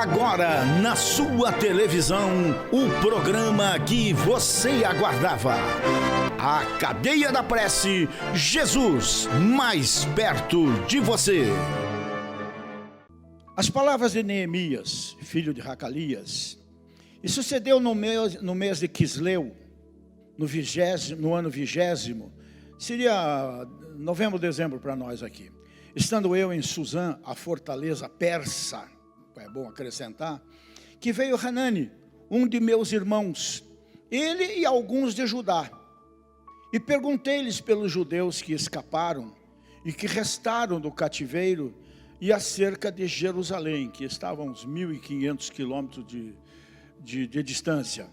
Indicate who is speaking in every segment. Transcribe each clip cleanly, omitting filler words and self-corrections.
Speaker 1: Agora, na sua televisão, o programa que você aguardava. A Cadeia da Prece, Jesus, mais perto de você.
Speaker 2: As palavras de Neemias, filho de Racalias, e sucedeu no mês de Quisleu, no ano 20º, seria novembro, dezembro para nós aqui. Estando eu em Suzã, a fortaleza persa, é bom acrescentar, que veio Hanani, um de meus irmãos, ele e alguns de Judá. E perguntei-lhes pelos judeus que escaparam e que restaram do cativeiro e acerca de Jerusalém, que estavam a uns 1.500 quilômetros de distância.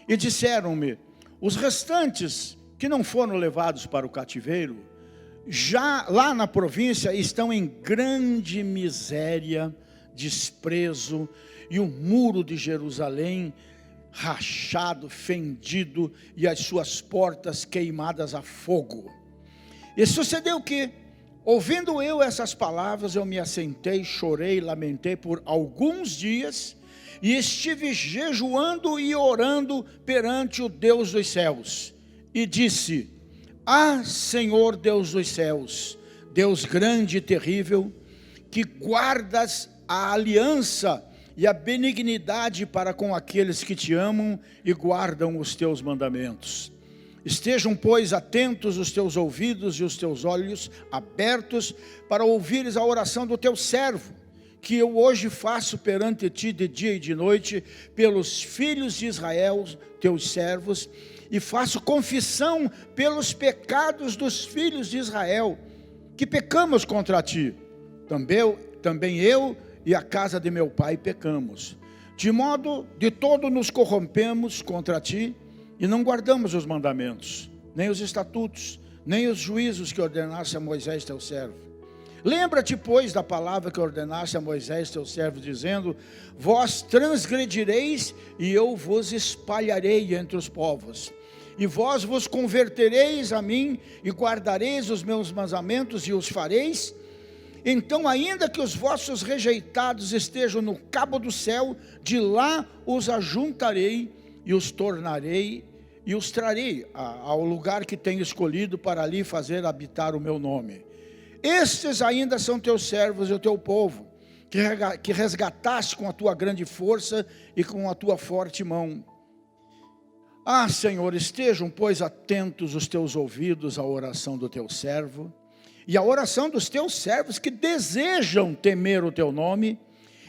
Speaker 2: E disseram-me, os restantes que não foram levados para o cativeiro, já lá na província estão em grande miséria, desprezo, e o muro de Jerusalém rachado, fendido, e as suas portas queimadas a fogo. E sucedeu que, ouvindo eu essas palavras, eu me assentei, chorei, lamentei por alguns dias, e estive jejuando e orando perante o Deus dos céus, e disse, Senhor Deus dos céus, Deus grande e terrível, que guardas a aliança e a benignidade para com aqueles que te amam e guardam os teus mandamentos. Estejam, pois, atentos os teus ouvidos e os teus olhos abertos para ouvires a oração do teu servo, que eu hoje faço perante ti de dia e de noite, pelos filhos de Israel, teus servos, e faço confissão pelos pecados dos filhos de Israel, que pecamos contra ti. Também eu e a casa de meu pai pecamos, de modo de todo nos corrompemos contra ti, e não guardamos os mandamentos, nem os estatutos, nem os juízos que ordenaste a Moisés teu servo. Lembra-te, pois, da palavra que ordenaste a Moisés teu servo, dizendo, vós transgredireis e eu vos espalharei entre os povos, e vós vos convertereis a mim e guardareis os meus mandamentos e os fareis. Então, ainda que os vossos rejeitados estejam no cabo do céu, de lá os ajuntarei e os tornarei e os trarei ao lugar que tenho escolhido para ali fazer habitar o meu nome. Estes ainda são teus servos e o teu povo, que resgataste com a tua grande força e com a tua forte mão. Senhor, estejam, pois, atentos os teus ouvidos à oração do teu servo, e a oração dos teus servos que desejam temer o teu nome,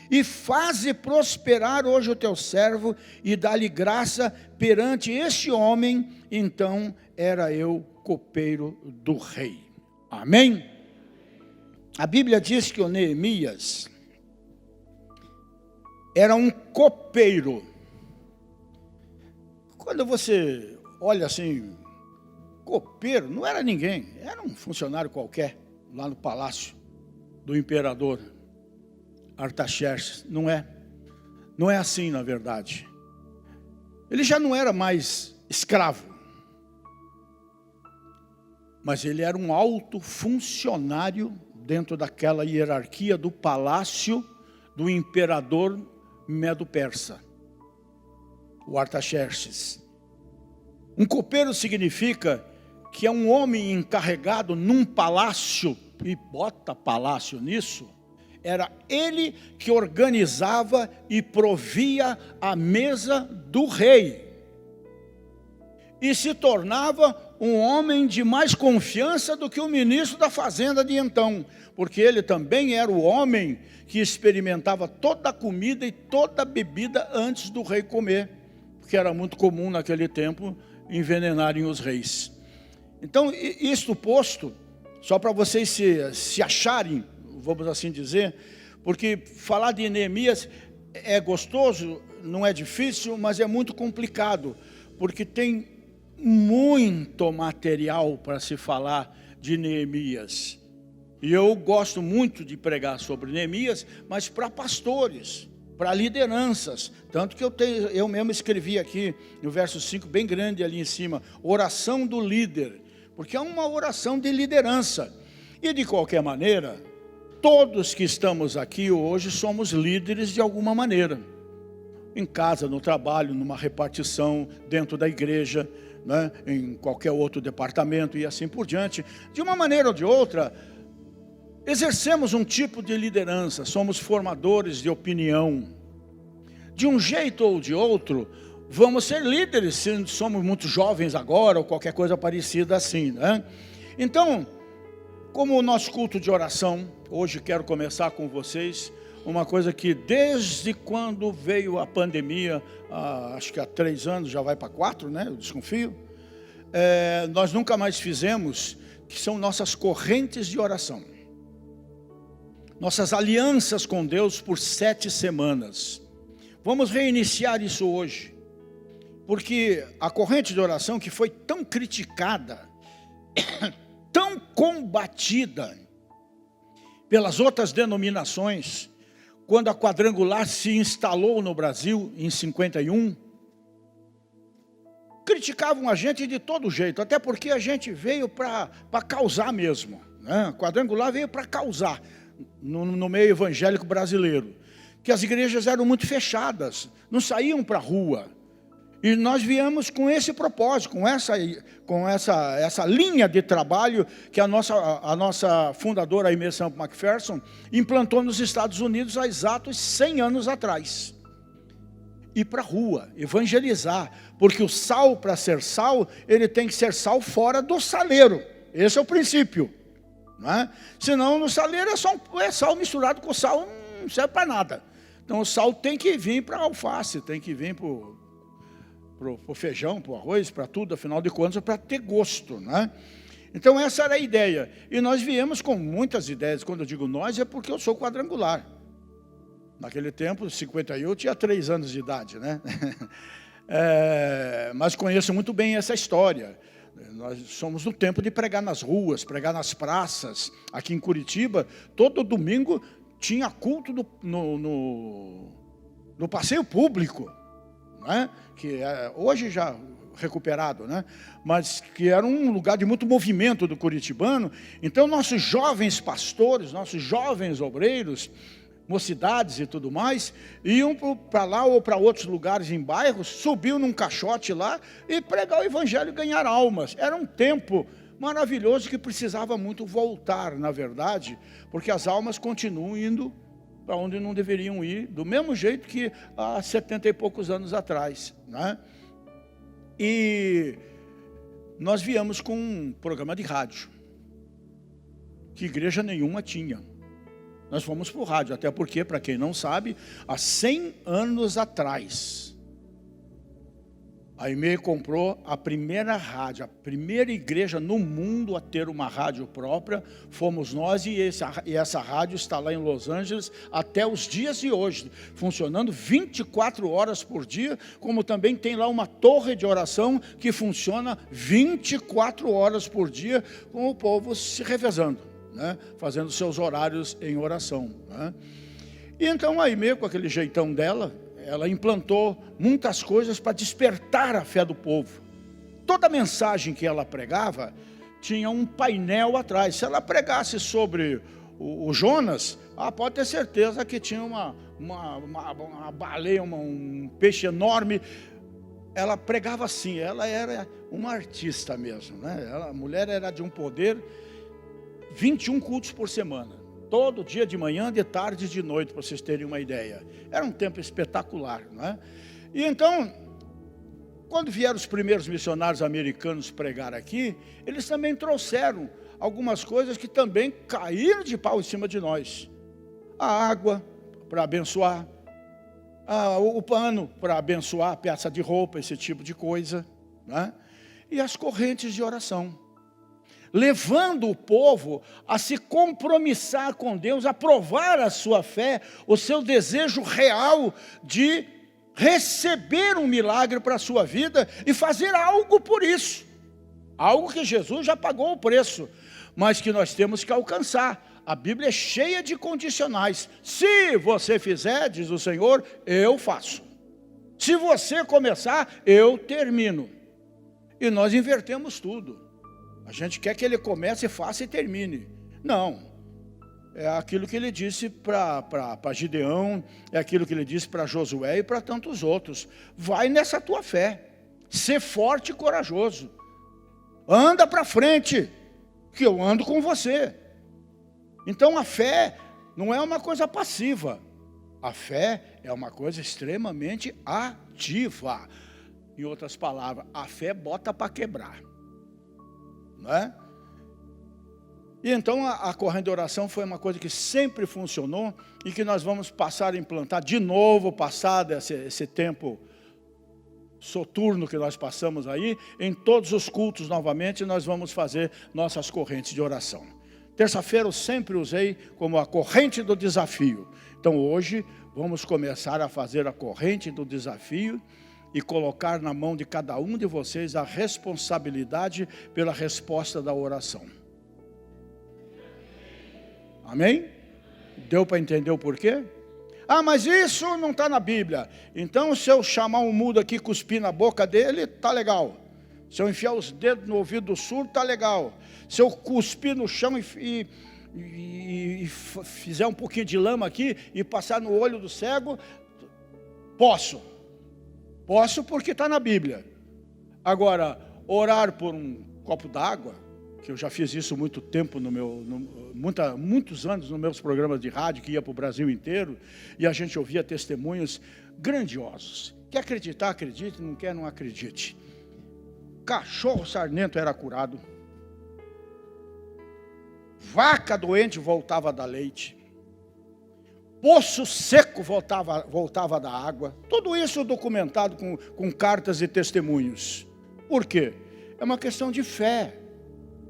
Speaker 2: e faze prosperar hoje o teu servo, e dá-lhe graça perante este homem. Então era eu copeiro do rei. Amém? A Bíblia diz que o Neemias era um copeiro. Quando você olha assim, copeiro, não era ninguém, era um funcionário qualquer, lá no palácio do imperador Artaxerxes. Não é assim, na verdade. Ele já não era mais escravo, mas ele era um alto funcionário dentro daquela hierarquia do palácio do imperador Medo-Persa, o Artaxerxes. Um copeiro significa que é um homem encarregado num palácio, e bota palácio nisso, era ele que organizava e provia a mesa do rei, e se tornava um homem de mais confiança do que o ministro da fazenda de então, porque ele também era o homem que experimentava toda a comida e toda a bebida antes do rei comer, porque era muito comum naquele tempo envenenarem os reis. Então, isto posto, só para vocês se acharem, vamos assim dizer, porque falar de Neemias é gostoso, não é difícil, mas é muito complicado, porque tem muito material para se falar de Neemias. E eu gosto muito de pregar sobre Neemias, mas para pastores, para lideranças. Tanto que eu mesmo escrevi aqui no verso 5, bem grande ali em cima, oração do líder, porque é uma oração de liderança. E de qualquer maneira, Todos que estamos aqui hoje somos líderes de alguma maneira. Em casa, no trabalho, numa repartição, dentro da igreja, né, em qualquer outro departamento e assim por diante. De uma maneira ou de outra, exercemos um tipo de liderança, somos formadores de opinião. De um jeito ou de outro, vamos ser líderes, se somos muito jovens agora, ou qualquer coisa parecida assim, né? Então, como o nosso culto de oração, hoje quero começar com vocês uma coisa que desde quando veio a pandemia, acho que há 3 anos, já vai para 4, né? Eu desconfio. Nós nunca mais fizemos, que são nossas correntes de oração. Nossas alianças com Deus por 7 semanas. Vamos reiniciar isso hoje, porque a corrente de oração que foi tão criticada, tão combatida pelas outras denominações, quando a quadrangular se instalou no Brasil em 51, criticavam a gente de todo jeito, até porque a gente veio para causar mesmo, né? A quadrangular veio para causar no meio evangélico brasileiro, que as igrejas eram muito fechadas, não saíam para a rua. E nós viemos com esse propósito, com essa linha de trabalho que a nossa fundadora, Aimee Semple McPherson, implantou nos Estados Unidos há exatos 100 anos atrás. Ir para a rua, evangelizar, porque o sal, para ser sal, ele tem que ser sal fora do saleiro. Esse é o princípio. Não é? Senão no saleiro é sal misturado com sal, não serve para nada. Então o sal tem que vir para a alface, tem que vir para o feijão, para o arroz, para tudo, afinal de contas, para ter gosto, né? Então essa era a ideia. E nós viemos com muitas ideias. Quando eu digo nós, é porque eu sou quadrangular. Naquele tempo, 51, eu tinha 3 anos de idade, né? Mas conheço muito bem essa história. Nós somos do tempo de pregar nas ruas, pregar nas praças. Aqui em Curitiba, todo domingo tinha culto no passeio público, né? Que hoje já recuperado, né? Mas que era um lugar de muito movimento do curitibano. Então nossos jovens pastores, nossos jovens obreiros, mocidades e tudo mais, iam para lá ou para outros lugares em bairros, subiam num caixote lá e pregar o evangelho e ganhar almas. Era um tempo maravilhoso que precisava muito voltar, na verdade, porque as almas continuam indo para onde não deveriam ir, do mesmo jeito que há 70 e poucos anos atrás, né? E nós viemos com um programa de rádio, que igreja nenhuma tinha. Nós fomos para o rádio, até porque, para quem não sabe, há 100 anos atrás, a Aimee comprou a primeira rádio, a primeira igreja no mundo a ter uma rádio própria, fomos nós, e essa rádio está lá em Los Angeles até os dias de hoje, funcionando 24 horas por dia, como também tem lá uma torre de oração que funciona 24 horas por dia, com o povo se revezando, né? Fazendo seus horários em oração, né? E então a Aimee, com aquele jeitão dela, ela implantou muitas coisas para despertar a fé do povo. Toda mensagem que ela pregava tinha um painel atrás. Se ela pregasse sobre o Jonas, pode ter certeza que tinha uma baleia, um peixe enorme. Ela pregava assim, ela era uma artista mesmo, né? A mulher era de um poder, 21 cultos por semana. Todo dia de manhã, de tarde e de noite, para vocês terem uma ideia. Era um tempo espetacular, não é? E então, quando vieram os primeiros missionários americanos pregar aqui, eles também trouxeram algumas coisas que também caíram de pau em cima de nós. A água para abençoar, o pano para abençoar a peça de roupa, esse tipo de coisa, né? E as correntes de oração, levando o povo a se compromissar com Deus, a provar a sua fé, o seu desejo real de receber um milagre para a sua vida e fazer algo por isso, algo que Jesus já pagou o preço, mas que nós temos que alcançar. A Bíblia é cheia de condicionais. Se você fizer, diz o Senhor, eu faço. Se você começar, eu termino. E nós invertemos tudo. A gente quer que ele comece, faça e termine. Não. é aquilo que ele disse para Gideão, é aquilo que ele disse para Josué e para tantos outros. Vai nessa tua fé, ser forte e corajoso, anda para frente, que eu ando com você. Então a fé não é uma coisa passiva, a fé é uma coisa extremamente ativa. Em outras palavras, a fé bota para quebrar, não é? E então a corrente de oração foi uma coisa que sempre funcionou e que nós vamos passar a implantar de novo, passado esse tempo soturno que nós passamos aí, em todos os cultos novamente nós vamos fazer nossas correntes de oração. Terça-feira eu sempre usei como a corrente do desafio. Então hoje vamos começar a fazer a corrente do desafio e colocar na mão de cada um de vocês a responsabilidade pela resposta da oração. Amém? Deu para entender o porquê? Ah, mas isso não está na Bíblia. Então, se eu chamar um mudo aqui e cuspir na boca dele, está legal. Se eu enfiar os dedos no ouvido do surdo, está legal. Se eu cuspir no chão e fizer um pouquinho de lama aqui e passar no olho do cego, posso. Posso porque está na Bíblia. Agora, orar por um copo d'água, que eu já fiz isso muito tempo, muitos anos nos meus programas de rádio, que ia para o Brasil inteiro, e a gente ouvia testemunhos grandiosos. Quer acreditar, acredite, não quer, não acredite. Cachorro sarnento era curado, vaca doente voltava a dar leite, poço seco voltava a dar água, tudo isso documentado com cartas e testemunhos. Por quê? É uma questão de fé.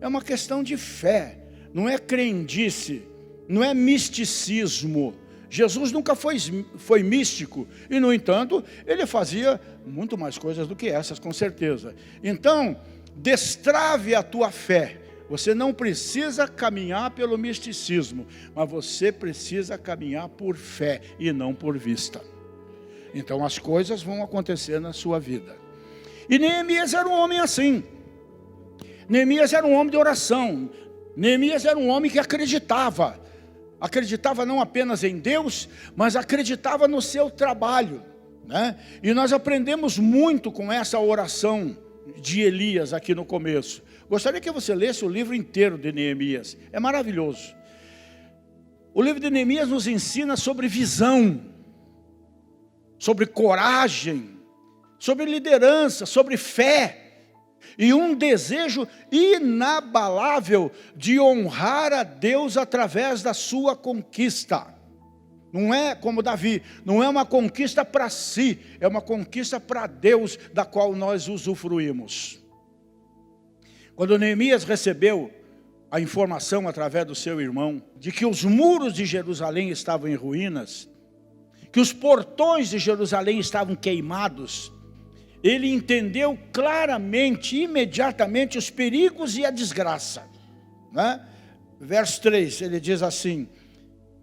Speaker 2: É uma questão de fé, não é crendice, não é misticismo. Jesus nunca foi místico e, no entanto, ele fazia muito mais coisas do que essas, com certeza. Então, destrave a tua fé. Você não precisa caminhar pelo misticismo, mas você precisa caminhar por fé e não por vista. Então, as coisas vão acontecer na sua vida. E Neemias era um homem assim. Neemias era um homem de oração. Neemias era um homem que acreditava não apenas em Deus, mas acreditava no seu trabalho, né? E nós aprendemos muito com essa oração de Elias aqui no começo. Gostaria que você lesse o livro inteiro de Neemias, é maravilhoso. O livro de Neemias nos ensina sobre visão, sobre coragem, sobre liderança, sobre fé, e um desejo inabalável de honrar a Deus através da sua conquista. Não é como Davi, não é uma conquista para si, é uma conquista para Deus, da qual nós usufruímos. Quando Neemias recebeu a informação através do seu irmão, de que os muros de Jerusalém estavam em ruínas, que os portões de Jerusalém estavam queimados, ele entendeu claramente, imediatamente, os perigos e a desgraça, né? Verso 3, ele diz assim: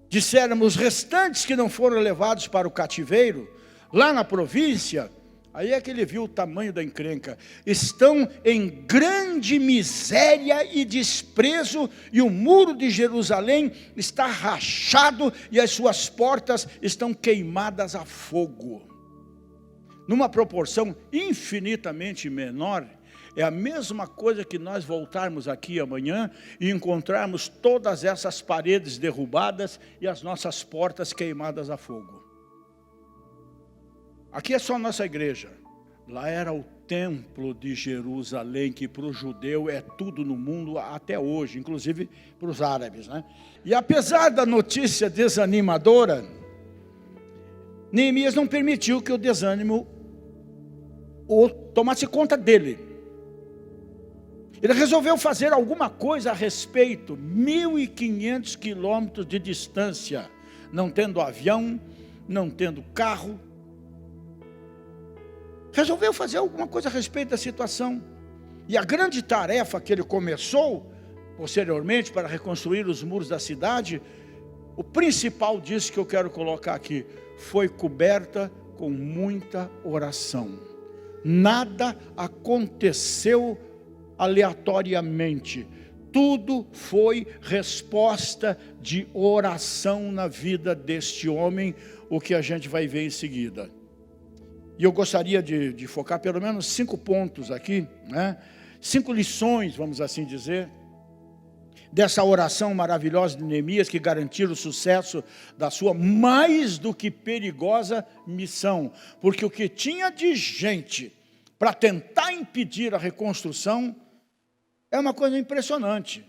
Speaker 2: disseram os restantes que não foram levados para o cativeiro, lá na província, aí é que ele viu o tamanho da encrenca, estão em grande miséria e desprezo, e o muro de Jerusalém está rachado, e as suas portas estão queimadas a fogo. Numa proporção infinitamente menor, é a mesma coisa que nós voltarmos aqui amanhã e encontrarmos todas essas paredes derrubadas e as nossas portas queimadas a fogo. Aqui é só a nossa igreja. Lá era o templo de Jerusalém, que para o judeu é tudo no mundo até hoje, inclusive para os árabes, né? E apesar da notícia desanimadora, Neemias não permitiu que o desânimo tomasse conta dele. Ele resolveu fazer alguma coisa a respeito, 1.500 quilômetros de distância, não tendo avião, não tendo carro. Resolveu fazer alguma coisa a respeito da situação. E a grande tarefa que ele começou, posteriormente, para reconstruir os muros da cidade, o principal disso que eu quero colocar aqui, foi coberta com muita oração. Nada aconteceu aleatoriamente. tudo foi resposta de oração na vida deste homem, o que a gente vai ver em seguida. E eu gostaria de focar pelo menos 5 pontos aqui, né? 5 lições, vamos assim dizer, dessa oração maravilhosa de Neemias, que garantiu o sucesso da sua mais do que perigosa missão. Porque o que tinha de gente para tentar impedir a reconstrução é uma coisa impressionante,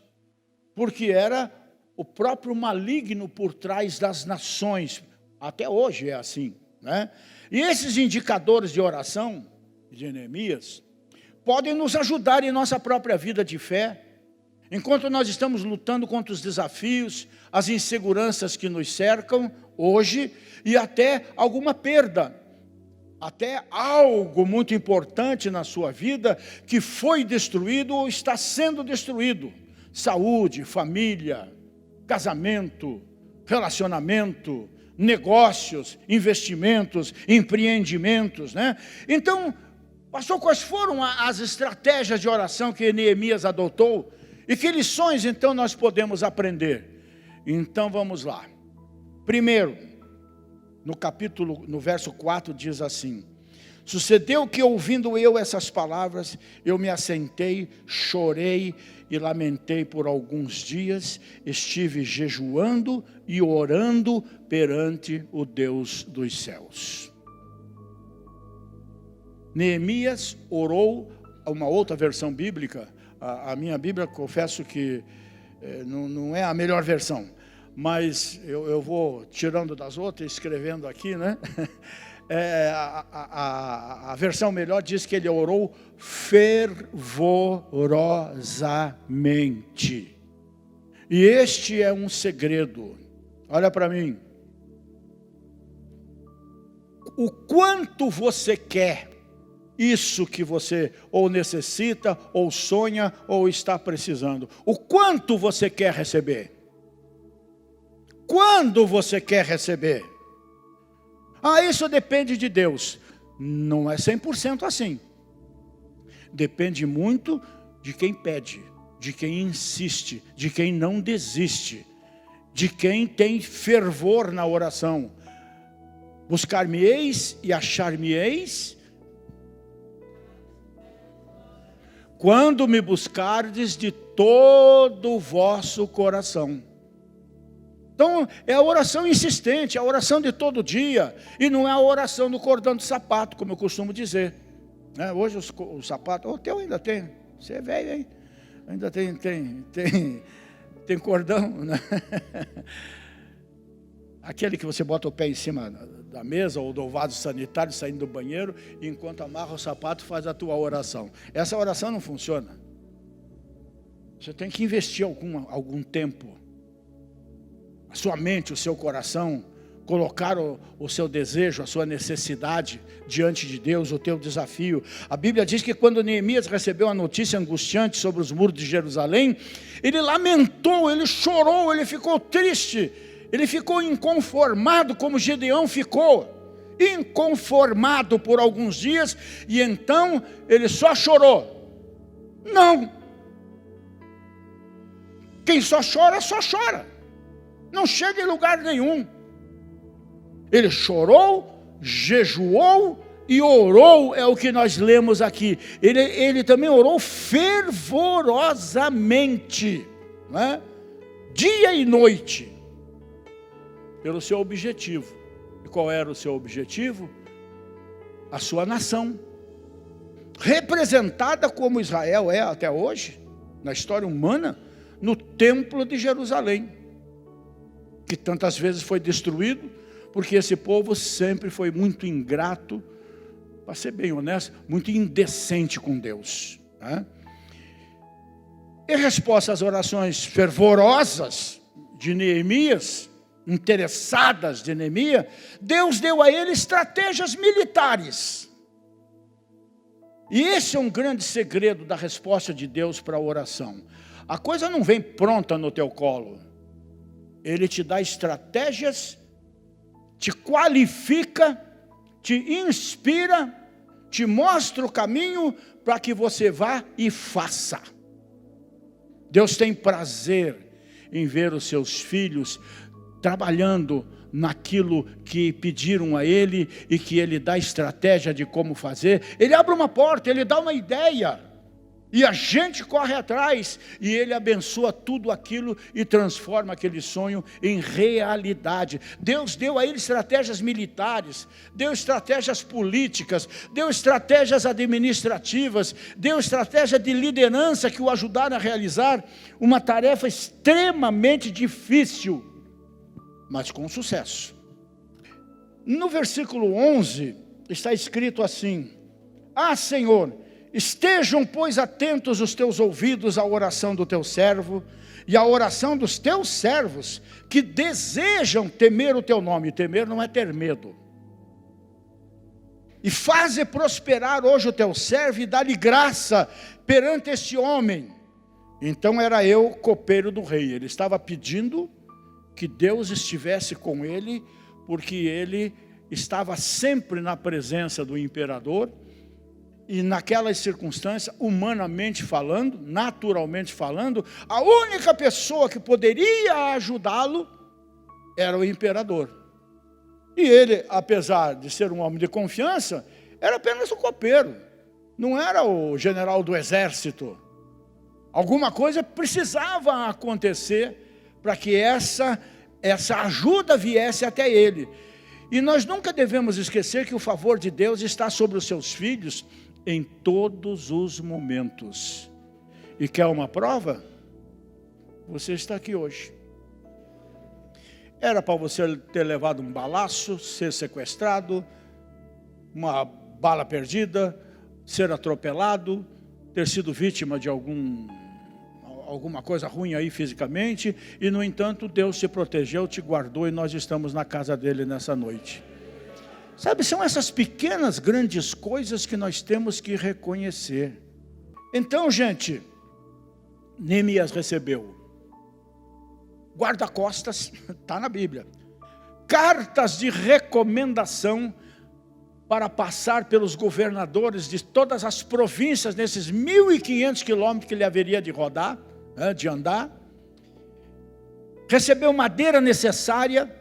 Speaker 2: porque era o próprio maligno por trás das nações. Até hoje é assim, né? E esses indicadores de oração de Neemias podem nos ajudar em nossa própria vida de fé, enquanto nós estamos lutando contra os desafios, as inseguranças que nos cercam hoje, e até alguma perda, até algo muito importante na sua vida que foi destruído ou está sendo destruído. Saúde, família, casamento, relacionamento, negócios, investimentos, empreendimentos, né? Então, pastor, quais foram as estratégias de oração que Neemias adotou? E que lições, então, nós podemos aprender? Então, vamos lá. Primeiro, no verso 4, diz assim: sucedeu que, ouvindo eu essas palavras, eu me assentei, chorei e lamentei por alguns dias, estive jejuando e orando perante o Deus dos céus. Neemias orou, uma outra versão bíblica, a minha Bíblia, confesso que não é a melhor versão, mas eu vou tirando das outras, escrevendo aqui, né? A versão melhor diz que ele orou fervorosamente. E este é um segredo. Olha para mim. O quanto você quer isso que você ou necessita, ou sonha, ou está precisando. O quanto você quer receber. Quando você quer receber. Isso depende de Deus. Não é 100% assim. Depende muito de quem pede, de quem insiste, de quem não desiste, de quem tem fervor na oração. Buscar-me-eis e achar-me-eis quando me buscardes de todo o vosso coração. Então, é a oração insistente, é a oração de todo dia, e não é a oração do cordão de sapato, como eu costumo dizer. Hoje o sapato, o teu ainda tem, você é velho, hein? Ainda tem cordão, né? Aquele que você bota o pé em cima da mesa, ou do vaso sanitário, saindo do banheiro, e enquanto amarra o sapato, faz a tua oração. Essa oração não funciona. Você tem que investir algum tempo. A sua mente, o seu coração, colocar o seu desejo, a sua necessidade diante de Deus, o teu desafio. A Bíblia diz que quando Neemias recebeu a notícia angustiante sobre os muros de Jerusalém, ele lamentou, ele chorou, ele ficou triste, ele ficou inconformado, como Gedeão ficou, inconformado por alguns dias, e então ele só chorou. Não, quem só chora, não chega em lugar nenhum. Ele chorou, jejuou e orou, é o que nós lemos aqui. Ele também orou fervorosamente, né? Dia e noite, pelo seu objetivo. E qual era o seu objetivo? A sua nação, representada como Israel é até hoje, na história humana, no templo de Jerusalém, que tantas vezes foi destruído, porque esse povo sempre foi muito ingrato, para ser bem honesto, muito indecente com Deus, né? Em resposta às orações fervorosas de Neemias, interessadas de Neemias, Deus deu a ele estratégias militares. E esse é um grande segredo da resposta de Deus para a oração. A coisa não vem pronta no teu colo. Ele te dá estratégias, te qualifica, te inspira, te mostra o caminho para que você vá e faça. Deus tem prazer em ver os seus filhos trabalhando naquilo que pediram a Ele e que Ele dá estratégia de como fazer. Ele abre uma porta, Ele dá uma ideia e a gente corre atrás e Ele abençoa tudo aquilo e transforma aquele sonho em realidade. Deus deu a ele estratégias militares, deu estratégias políticas, deu estratégias administrativas, deu estratégia de liderança que o ajudaram a realizar uma tarefa extremamente difícil, mas com sucesso. No versículo 11 está escrito assim: Ah, Senhor, estejam, pois, atentos os teus ouvidos à oração do teu servo e à oração dos teus servos que desejam temer o teu nome. Temer não é ter medo. E faze prosperar hoje o teu servo e dá-lhe graça perante este homem. Então era eu copeiro do rei. Ele estava pedindo que Deus estivesse com ele, porque ele estava sempre na presença do imperador. E naquelas circunstâncias, humanamente falando, naturalmente falando, a única pessoa que poderia ajudá-lo era o imperador. E ele, apesar de ser um homem de confiança, era apenas o copeiro, não era o general do exército. Alguma coisa precisava acontecer para que essa ajuda viesse até ele. E nós nunca devemos esquecer que o favor de Deus está sobre os seus filhos em todos os momentos. E quer uma prova? Você está aqui hoje. Era para você ter levado um balaço, ser sequestrado, uma bala perdida, ser atropelado, ter sido vítima de alguma coisa ruim aí fisicamente, e no entanto Deus te protegeu, te guardou, e nós estamos na casa dele nessa noite. Sabe, são essas pequenas, grandes coisas que nós temos que reconhecer. Então, gente, Neemias recebeu guarda-costas, está na Bíblia, cartas de recomendação para passar pelos governadores de todas as províncias, nesses 1.500 quilômetros que ele haveria de rodar, de andar. Recebeu madeira necessária,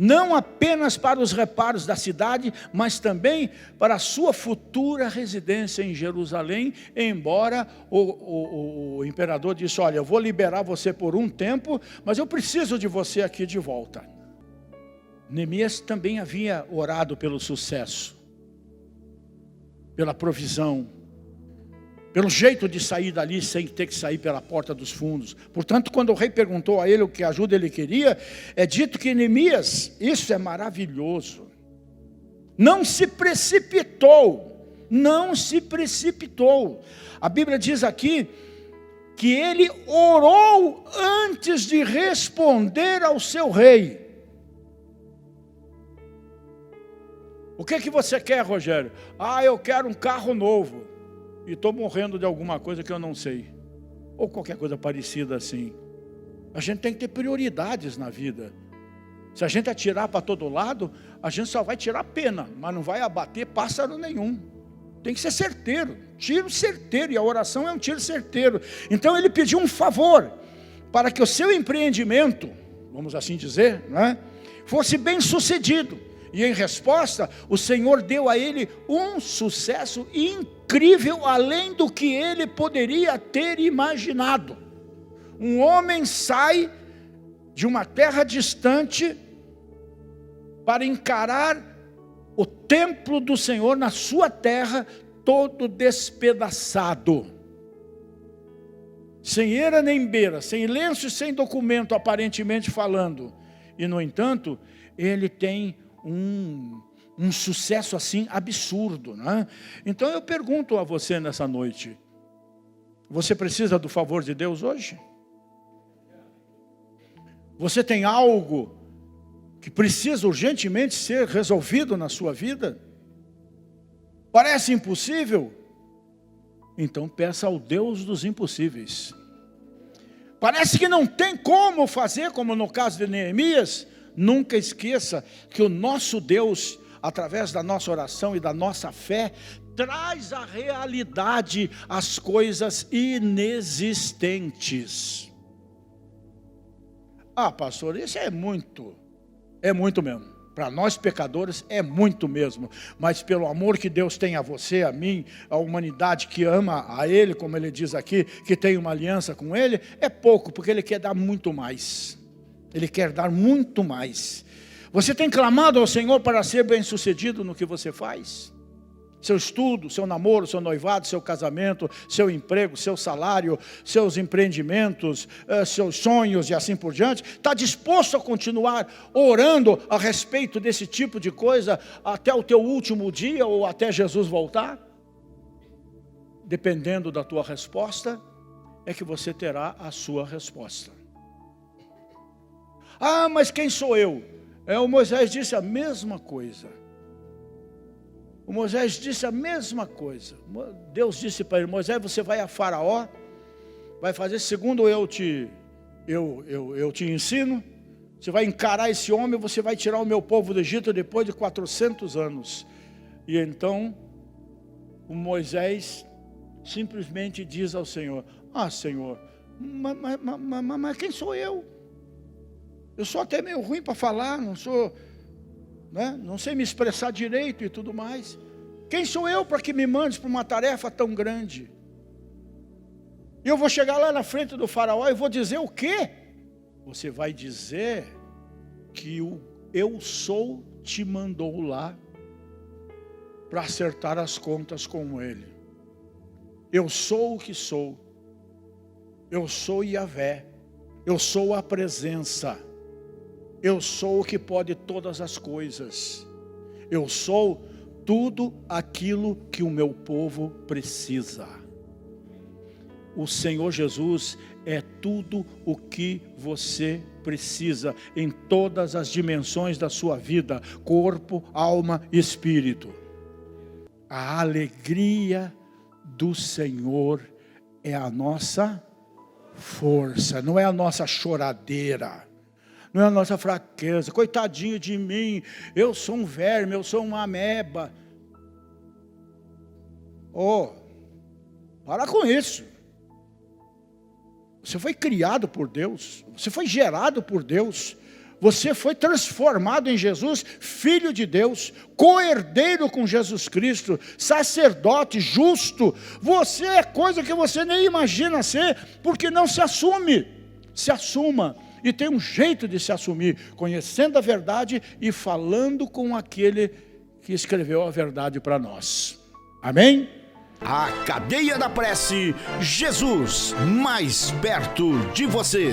Speaker 2: não apenas para os reparos da cidade, mas também para a sua futura residência em Jerusalém, embora o imperador disse: olha, eu vou liberar você por um tempo, mas eu preciso de você aqui de volta. Neemias também havia orado pelo sucesso, pela provisão, pelo jeito de sair dali sem ter que sair pela porta dos fundos. Portanto, quando o rei perguntou a ele o que ajuda ele queria, é dito que Neemias, isso é maravilhoso, não se precipitou. A Bíblia diz aqui que ele orou antes de responder ao seu rei. O que você quer, Rogério? Eu quero um carro novo. E estou morrendo de alguma coisa que eu não sei. Ou qualquer coisa parecida assim. A gente tem que ter prioridades na vida. Se a gente atirar para todo lado, a gente só vai tirar pena, mas não vai abater pássaro nenhum. Tem que ser certeiro, tiro certeiro, e a oração é um tiro certeiro. Então ele pediu um favor, para que o seu empreendimento, vamos assim dizer, fosse bem sucedido. E em resposta, o Senhor deu a ele um sucesso incrível, além do que ele poderia ter imaginado. Um homem sai de uma terra distante para encarar o templo do Senhor na sua terra, todo despedaçado, sem eira nem beira, sem lenço e sem documento, aparentemente falando. E no entanto, ele tem um sucesso assim absurdo, né? Então eu pergunto a você nessa noite: você precisa do favor de Deus hoje? Você tem algo que precisa urgentemente ser resolvido na sua vida? Parece impossível? Então peça ao Deus dos impossíveis. Parece que não tem como fazer, como no caso de Neemias. Nunca esqueça que o nosso Deus, através da nossa oração e da nossa fé, traz à realidade as coisas inexistentes. Ah, pastor, isso é muito mesmo. Para nós pecadores é muito mesmo, mas pelo amor que Deus tem a você, a mim, a humanidade que ama a Ele, como Ele diz aqui, que tem uma aliança com Ele, é pouco, porque Ele quer dar muito mais. Ele quer dar muito mais. Você tem clamado ao Senhor para ser bem-sucedido no que você faz? Seu estudo, seu namoro, seu noivado, seu casamento, seu emprego, seu salário, seus empreendimentos, seus sonhos e assim por diante. Está disposto a continuar orando a respeito desse tipo de coisa até o teu último dia ou até Jesus voltar? Dependendo da tua resposta, é que você terá a sua resposta. Ah, mas quem sou eu? O Moisés disse a mesma coisa. O Moisés disse a mesma coisa. Deus disse para ele: Moisés, você vai a Faraó, vai fazer segundo eu te ensino. Você vai encarar esse homem, você vai tirar o meu povo do Egito depois de 400 anos. E então o Moisés simplesmente diz ao Senhor: ah, Senhor, mas quem sou eu? Eu sou até meio ruim para falar, não sou... Não sei me expressar direito e tudo mais. Quem sou eu para que me mandes para uma tarefa tão grande? E eu vou chegar lá na frente do faraó e vou dizer o quê? Você vai dizer que o eu sou te mandou lá para acertar as contas com ele. Eu sou o que sou. Eu sou Yahvé. Eu sou a presença. Eu sou o que pode todas as coisas. Eu sou tudo aquilo que o meu povo precisa. O Senhor Jesus é tudo o que você precisa, em todas as dimensões da sua vida, corpo, alma e espírito. A alegria do Senhor é a nossa força, não é a nossa choradeira. Não é a nossa fraqueza. Coitadinho de mim, eu sou um verme, eu sou uma ameba. Para com isso. Você foi criado por Deus, você foi gerado por Deus, você foi transformado em Jesus, Filho de Deus, co-herdeiro com Jesus Cristo, sacerdote justo. Você é coisa que você nem imagina ser, porque não se assume. Se assuma. E tem um jeito de se assumir, conhecendo a verdade e falando com aquele que escreveu a verdade para nós. Amém?
Speaker 1: A Cadeia da Prece, Jesus mais perto de você.